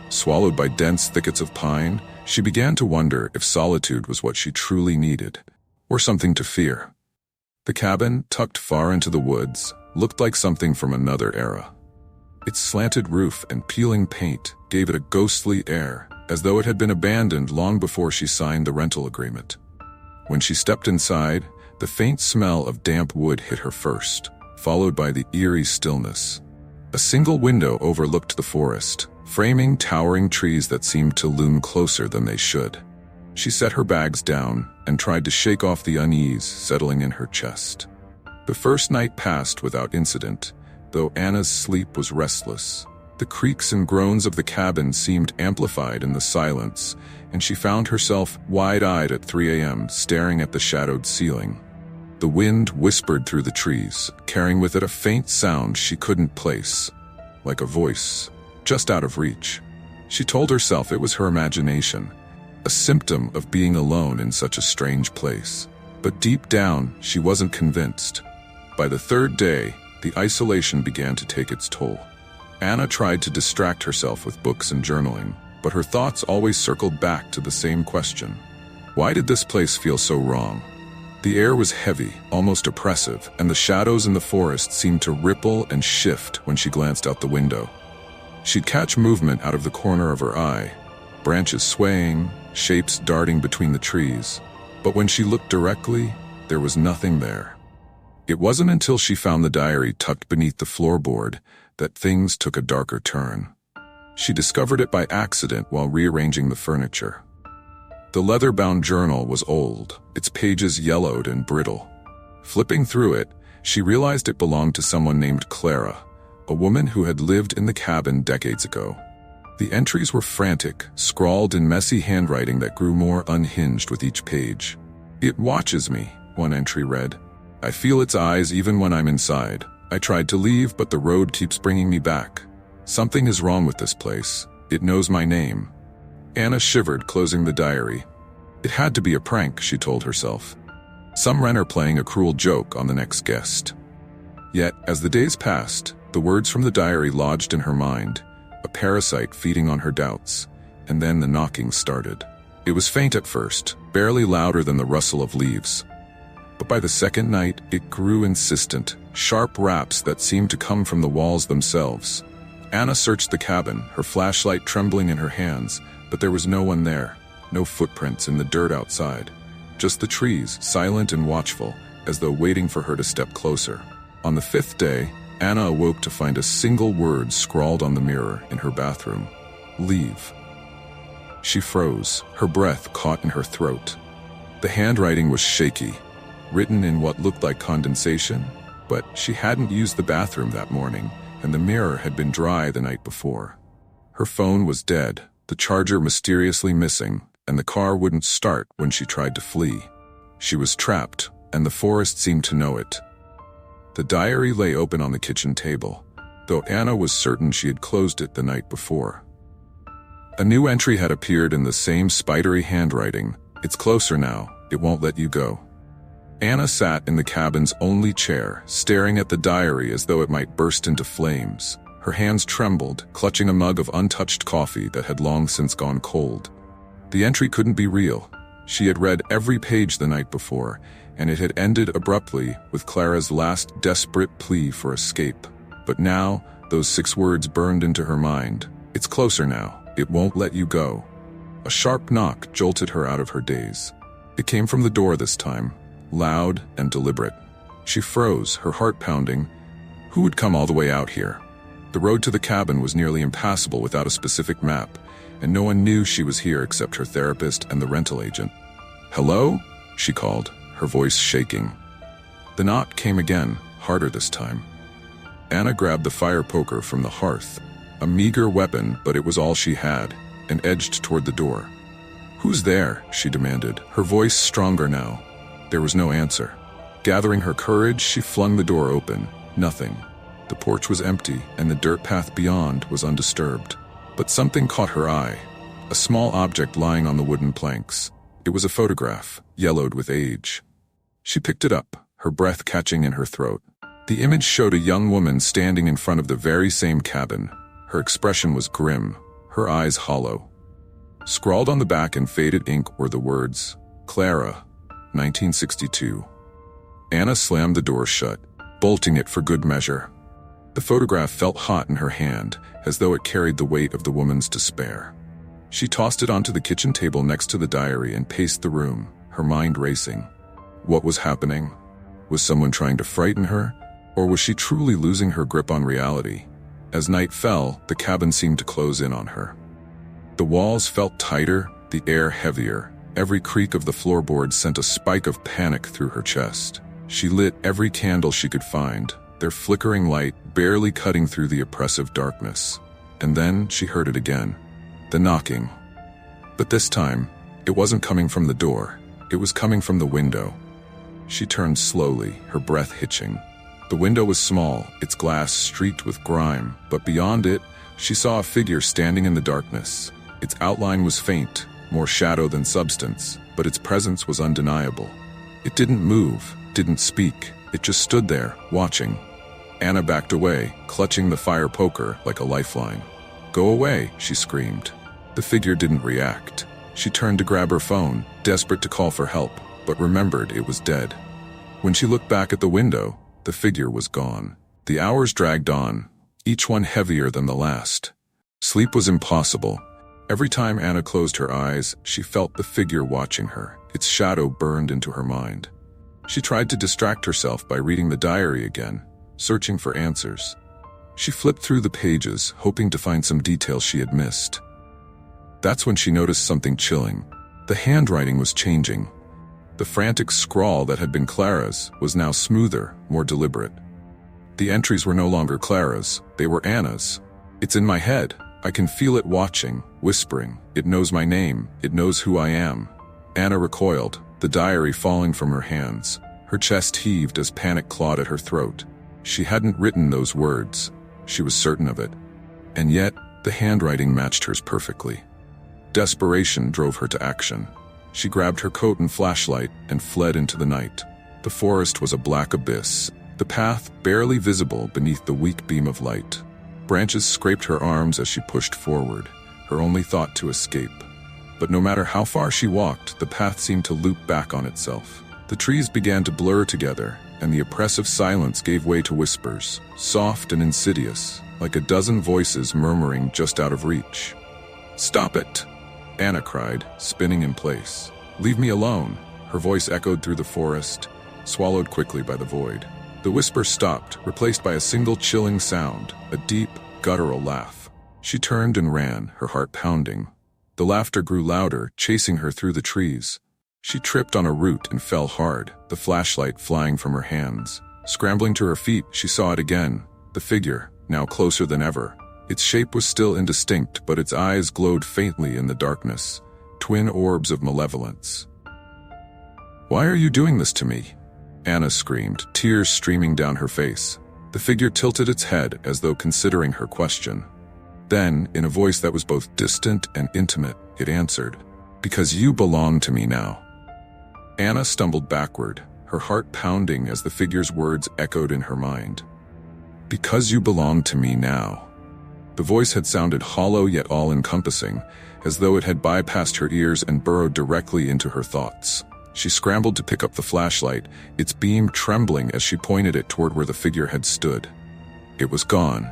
swallowed by dense thickets of pine, she began to wonder if solitude was what she truly needed, or something to fear. The cabin, tucked far into the woods, looked like something from another era. Its slanted roof and peeling paint gave it a ghostly air, as though it had been abandoned long before she signed the rental agreement. When she stepped inside, the faint smell of damp wood hit her first, followed by the eerie stillness. A single window overlooked the forest, framing towering trees that seemed to loom closer than they should. She set her bags down and tried to shake off the unease settling in her chest. The first night passed without incident, though Anna's sleep was restless. The creaks and groans of the cabin seemed amplified in the silence, and she found herself wide-eyed at 3 a.m., staring at the shadowed ceiling. The wind whispered through the trees, carrying with it a faint sound she couldn't place, like a voice, just out of reach. She told herself it was her imagination, a symptom of being alone in such a strange place. But deep down, she wasn't convinced. By the third day, the isolation began to take its toll. Anna tried to distract herself with books and journaling, but her thoughts always circled back to the same question. Why did this place feel so wrong? The air was heavy, almost oppressive, and the shadows in the forest seemed to ripple and shift when she glanced out the window. She'd catch movement out of the corner of her eye, branches swaying, shapes darting between the trees. But when she looked directly, there was nothing there. It wasn't until she found the diary tucked beneath the floorboard that things took a darker turn. She discovered it by accident while rearranging the furniture. The leather-bound journal was old, its pages yellowed and brittle. Flipping through it, she realized it belonged to someone named Clara, a woman who had lived in the cabin decades ago. The entries were frantic, scrawled in messy handwriting that grew more unhinged with each page. "It watches me," one entry read. "I feel its eyes even when I'm inside. I tried to leave, but the road keeps bringing me back. Something is wrong with this place. It knows my name." Anna shivered, closing the diary. It had to be a prank, she told herself. Some Renner playing a cruel joke on the next guest. Yet, as the days passed, the words from the diary lodged in her mind, a parasite feeding on her doubts, and then the knocking started. It was faint at first, barely louder than the rustle of leaves. But by the second night, it grew insistent, sharp raps that seemed to come from the walls themselves. Anna searched the cabin, her flashlight trembling in her hands, but there was no one there, no footprints in the dirt outside. Just the trees, silent and watchful, as though waiting for her to step closer. On the 5th day, Anna awoke to find a single word scrawled on the mirror in her bathroom. Leave. She froze, her breath caught in her throat. The handwriting was shaky, written in what looked like condensation, but she hadn't used the bathroom that morning, and the mirror had been dry the night before. Her phone was dead, the charger mysteriously missing, and the car wouldn't start when she tried to flee. She was trapped, and the forest seemed to know it. The diary lay open on the kitchen table, though Anna was certain she had closed it the night before. A new entry had appeared in the same spidery handwriting, It's closer now. It won't let you go. Anna sat in the cabin's only chair, staring at the diary as though it might burst into flames. Her hands trembled, clutching a mug of untouched coffee that had long since gone cold. The entry couldn't be real. She had read every page the night before, and it had ended abruptly with Clara's last desperate plea for escape. But now, those 6 words burned into her mind. It's closer now. It won't let you go. A sharp knock jolted her out of her daze. It came from the door this time, loud and deliberate. She froze, her heart pounding. Who would come all the way out here? The road to the cabin was nearly impassable without a specific map, and no one knew she was here except her therapist and the rental agent. "Hello?" she called, her voice shaking. The knock came again, harder this time. Anna grabbed the fire poker from the hearth, a meager weapon, but it was all she had, and edged toward the door. "Who's there?" she demanded, her voice stronger now. There was no answer. Gathering her courage, she flung the door open. Nothing. The porch was empty, and the dirt path beyond was undisturbed. But something caught her eye. A small object lying on the wooden planks. It was a photograph, yellowed with age. She picked it up, her breath catching in her throat. The image showed a young woman standing in front of the very same cabin. Her expression was grim, her eyes hollow. Scrawled on the back in faded ink were the words, "Clara, 1962. Anna slammed the door shut, bolting it for good measure. The photograph felt hot in her hand, as though it carried the weight of the woman's despair. She tossed it onto the kitchen table next to the diary and paced the room, her mind racing. What was happening? Was someone trying to frighten her? Or was she truly losing her grip on reality? As night fell, the cabin seemed to close in on her. The walls felt tighter, the air heavier. Every creak of the floorboards sent a spike of panic through her chest. She lit every candle she could find, their flickering light barely cutting through the oppressive darkness. And then she heard it again. The knocking. But this time, it wasn't coming from the door. It was coming from the window. She turned slowly, her breath hitching. The window was small, its glass streaked with grime, but beyond it, she saw a figure standing in the darkness. Its outline was faint, more shadow than substance, but its presence was undeniable. It didn't move, didn't speak. It just stood there, watching. Anna backed away, clutching the fire poker like a lifeline. "Go away," she screamed. The figure didn't react. She turned to grab her phone, desperate to call for help, but remembered it was dead. When she looked back at the window, the figure was gone. The hours dragged on, each one heavier than the last. Sleep was impossible. Every time Anna closed her eyes, she felt the figure watching her. Its shadow burned into her mind. She tried to distract herself by reading the diary again, searching for answers. She flipped through the pages, hoping to find some details she had missed. That's when she noticed something chilling. The handwriting was changing. The frantic scrawl that had been Clara's was now smoother, more deliberate. The entries were no longer Clara's, they were Anna's. "It's in my head. I can feel it watching, whispering. It knows my name. It knows who I am." Anna recoiled, the diary falling from her hands. Her chest heaved as panic clawed at her throat. She hadn't written those words. She was certain of it. And yet, the handwriting matched hers perfectly. Desperation drove her to action. She grabbed her coat and flashlight and fled into the night. The forest was a black abyss, the path barely visible beneath the weak beam of light. Branches scraped her arms as she pushed forward, her only thought to escape. But no matter how far she walked, the path seemed to loop back on itself. The trees began to blur together, and the oppressive silence gave way to whispers, soft and insidious, like a dozen voices murmuring just out of reach. "Stop it!" Anna cried, spinning in place. "Leave me alone!" Her voice echoed through the forest, swallowed quickly by the void. The whisper stopped, replaced by a single chilling sound, a deep, guttural laugh. She turned and ran, her heart pounding. The laughter grew louder, chasing her through the trees. She tripped on a root and fell hard, the flashlight flying from her hands. Scrambling to her feet, she saw it again, the figure, now closer than ever. Its shape was still indistinct, but its eyes glowed faintly in the darkness, twin orbs of malevolence. "Why are you doing this to me?" Anna screamed, tears streaming down her face. The figure tilted its head as though considering her question. Then, in a voice that was both distant and intimate, it answered, Because you belong to me now. Anna stumbled backward, her heart pounding as the figure's words echoed in her mind. Because you belong to me now. The voice had sounded hollow yet all-encompassing, as though it had bypassed her ears and burrowed directly into her thoughts. She scrambled to pick up the flashlight, its beam trembling as she pointed it toward where the figure had stood. It was gone.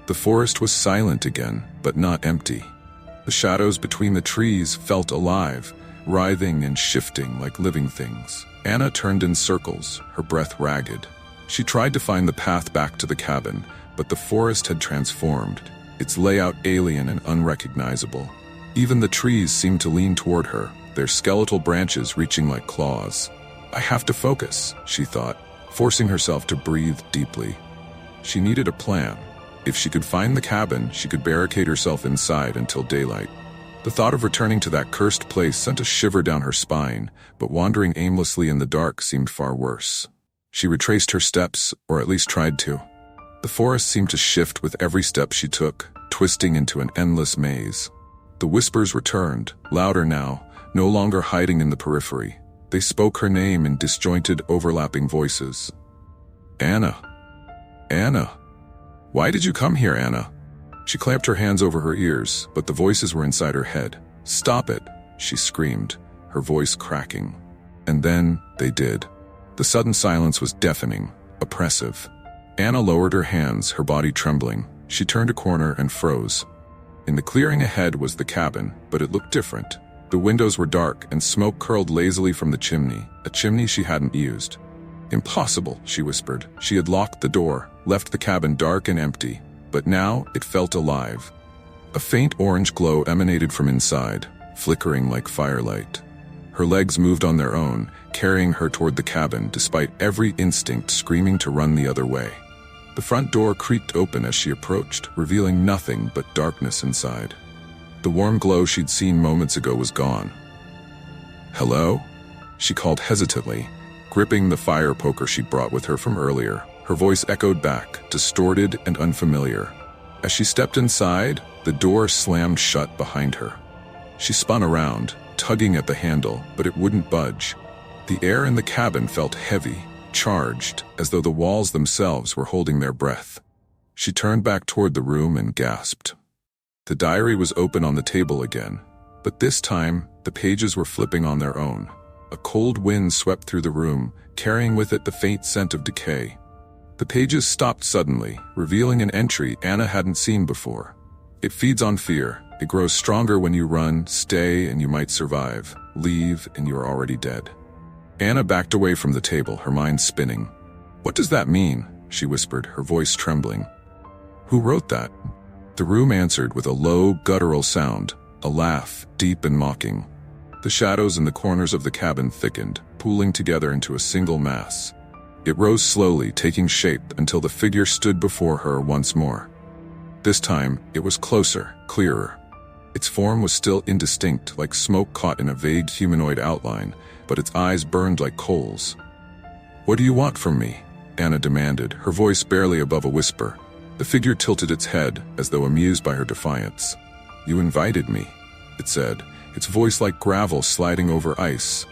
The forest was silent again, but not empty. The shadows between the trees felt alive, writhing and shifting like living things. Anna turned in circles, her breath ragged. She tried to find the path back to the cabin, but the forest had transformed, its layout alien and unrecognizable. Even the trees seemed to lean toward her, their skeletal branches reaching like claws. I have to focus, she thought, forcing herself to breathe deeply. She needed a plan. If she could find the cabin, she could barricade herself inside until daylight. The thought of returning to that cursed place sent a shiver down her spine, but wandering aimlessly in the dark seemed far worse. She retraced her steps, or at least tried to. The forest seemed to shift with every step she took, twisting into an endless maze. The whispers returned, louder now, no longer hiding in the periphery. They spoke her name in disjointed, overlapping voices. Anna. Anna. Why did you come here, Anna? She clamped her hands over her ears, but the voices were inside her head. Stop it, she screamed, her voice cracking. And then, they did. The sudden silence was deafening, oppressive. Anna lowered her hands, her body trembling. She turned a corner and froze. In the clearing ahead was the cabin, but it looked different. The windows were dark and smoke curled lazily from the chimney, a chimney she hadn't used. Impossible, she whispered. She had locked the door, left the cabin dark and empty, but now it felt alive. A faint orange glow emanated from inside, flickering like firelight. Her legs moved on their own, carrying her toward the cabin despite every instinct screaming to run the other way. The front door creaked open as she approached, revealing nothing but darkness inside. The warm glow she'd seen moments ago was gone. Hello? She called hesitantly, gripping the fire poker she'd brought with her from earlier. Her voice echoed back, distorted and unfamiliar. As she stepped inside, the door slammed shut behind her. She spun around, tugging at the handle, but it wouldn't budge. The air in the cabin felt heavy, charged, as though the walls themselves were holding their breath. She turned back toward the room and gasped. The diary was open on the table again, but this time, the pages were flipping on their own. A cold wind swept through the room, carrying with it the faint scent of decay. The pages stopped suddenly, revealing an entry Anna hadn't seen before. It feeds on fear. It grows stronger when you run, stay, and you might survive. Leave, and you are already dead. Anna backed away from the table, her mind spinning. What does that mean? She whispered, her voice trembling. Who wrote that? The room answered with a low, guttural sound, a laugh, deep and mocking. The shadows in the corners of the cabin thickened, pooling together into a single mass. It rose slowly, taking shape until the figure stood before her once more. This time, it was closer, clearer. Its form was still indistinct, like smoke caught in a vague humanoid outline, but its eyes burned like coals. What do you want from me? Anna demanded, her voice barely above a whisper. The figure tilted its head, as though amused by her defiance. You invited me, it said, its voice like gravel sliding over ice.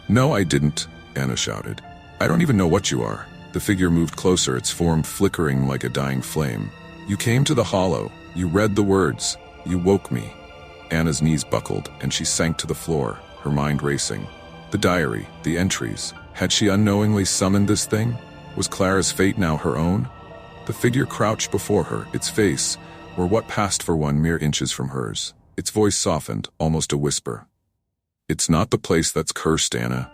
No, I didn't, Anna shouted. I don't even know what you are. The figure moved closer, its form flickering like a dying flame. You came to the hollow. You read the words. You woke me. Anna's knees buckled, and she sank to the floor, her mind racing. The diary, the entries. Had she unknowingly summoned this thing? Was Clara's fate now her own? The figure crouched before her, its face, were what passed for one mere inches from hers. Its voice softened, almost a whisper. It's not the place that's cursed, Anna.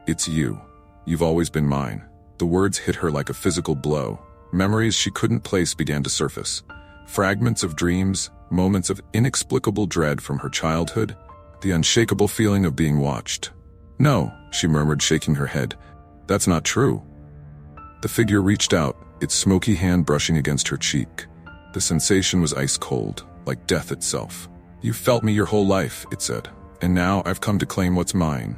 It's you. You've always been mine. The words hit her like a physical blow. Memories she couldn't place began to surface. Fragments of dreams, moments of inexplicable dread from her childhood, the unshakable feeling of being watched. No, she murmured, shaking her head. That's not true. The figure reached out, its smoky hand brushing against her cheek. The sensation was ice cold, like death itself. You felt me your whole life, it said, and now I've come to claim what's mine.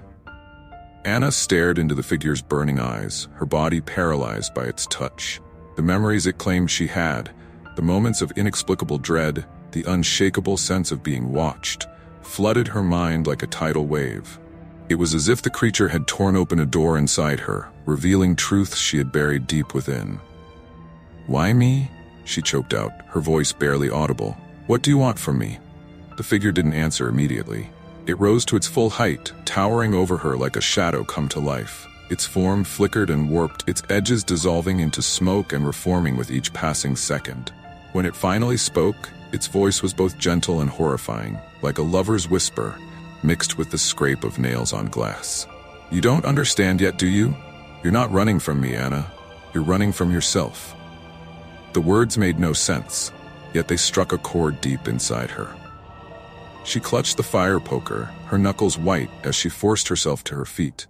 Anna stared into the figure's burning eyes, her body paralyzed by its touch. The memories it claimed she had, the moments of inexplicable dread, the unshakable sense of being watched, flooded her mind like a tidal wave. It was as if the creature had torn open a door inside her, revealing truths she had buried deep within. "Why me?" she choked out, her voice barely audible. "What do you want from me?" The figure didn't answer immediately. It rose to its full height, towering over her like a shadow come to life. Its form flickered and warped, its edges dissolving into smoke and reforming with each passing second. When it finally spoke, its voice was both gentle and horrifying, like a lover's whisper, mixed with the scrape of nails on glass. "You don't understand yet, do you? You're not running from me, Anna. You're running from yourself." The words made no sense, yet they struck a chord deep inside her. She clutched the fire poker, her knuckles white as she forced herself to her feet.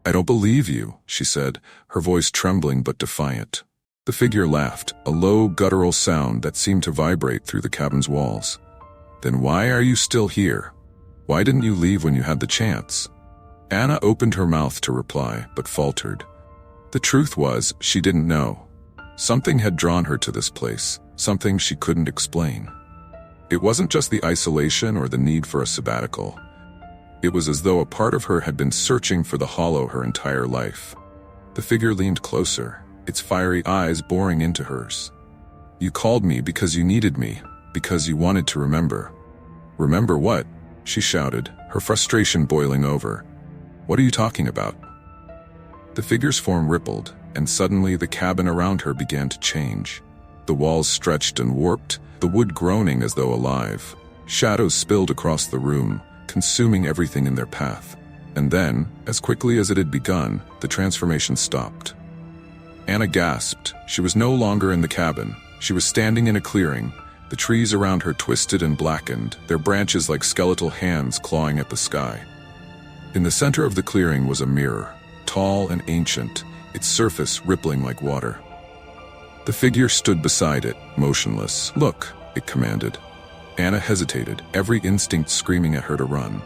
"I don't believe you," she said, her voice trembling but defiant. The figure laughed, a low, guttural sound that seemed to vibrate through the cabin's walls. "Then why are you still here? Why didn't you leave when you had the chance?" Anna opened her mouth to reply, but faltered. The truth was, she didn't know. Something had drawn her to this place, something she couldn't explain. It wasn't just the isolation or the need for a sabbatical. It was as though a part of her had been searching for the hollow her entire life. The figure leaned closer, its fiery eyes boring into hers. "You called me because you needed me, because you wanted to remember." "Remember what?" she shouted, her frustration boiling over. "What are you talking about?" The figure's form rippled, and suddenly the cabin around her began to change. The walls stretched and warped, the wood groaning as though alive. Shadows spilled across the room, consuming everything in their path. And then, as quickly as it had begun, the transformation stopped. Anna gasped. She was no longer in the cabin. She was standing in a clearing, the trees around her twisted and blackened, their branches like skeletal hands clawing at the sky. In the center of the clearing was a mirror, tall and ancient, its surface rippling like water. The figure stood beside it, motionless. "Look," it commanded. Anna hesitated, every instinct screaming at her to run.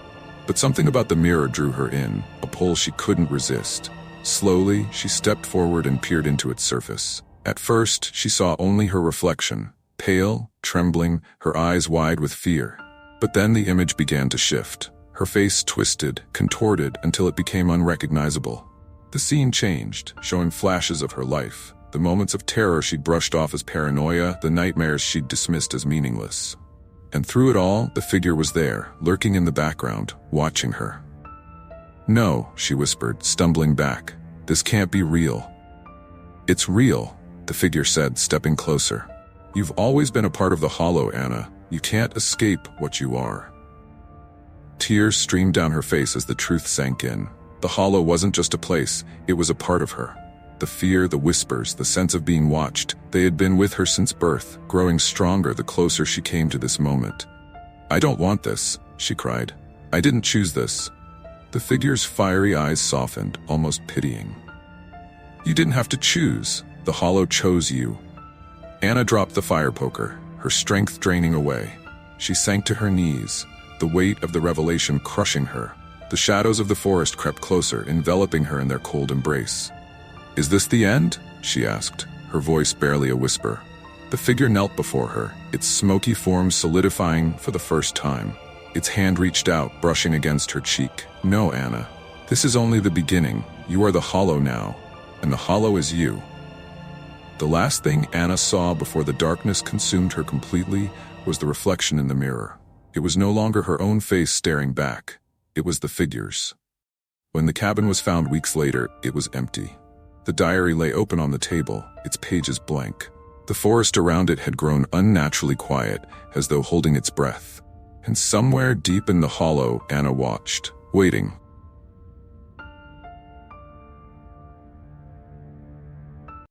But something about the mirror drew her in, a pull she couldn't resist. Slowly, she stepped forward and peered into its surface. At first, she saw only her reflection, pale, trembling, her eyes wide with fear. But then the image began to shift. Her face twisted, contorted, until it became unrecognizable. The scene changed, showing flashes of her life. The moments of terror she'd brushed off as paranoia, the nightmares she'd dismissed as meaningless. And through it all, the figure was there, lurking in the background, watching her. "No," she whispered, stumbling back. "This can't be real." "It's real," the figure said, stepping closer. "You've always been a part of the hollow, Anna. You can't escape what you are." Tears streamed down her face as the truth sank in. The hollow wasn't just a place, it was a part of her. The fear, the whispers, the sense of being watched, they had been with her since birth, growing stronger the closer she came to this moment. "I don't want this," she cried. "I didn't choose this." The figure's fiery eyes softened, almost pitying. "You didn't have to choose. The hollow chose you." Anna dropped the fire poker, her strength draining away. She sank to her knees, the weight of the revelation crushing her. The shadows of the forest crept closer, enveloping her in their cold embrace. "Is this the end?" she asked, her voice barely a whisper. The figure knelt before her, its smoky form solidifying for the first time. Its hand reached out, brushing against her cheek. "No, Anna. This is only the beginning. You are the hollow now, and the hollow is you." The last thing Anna saw before the darkness consumed her completely was the reflection in the mirror. It was no longer her own face staring back. It was the figure's. When the cabin was found weeks later, it was empty. The diary lay open on the table, its pages blank. The forest around it had grown unnaturally quiet, as though holding its breath. And somewhere deep in the hollow, Anna watched, waiting,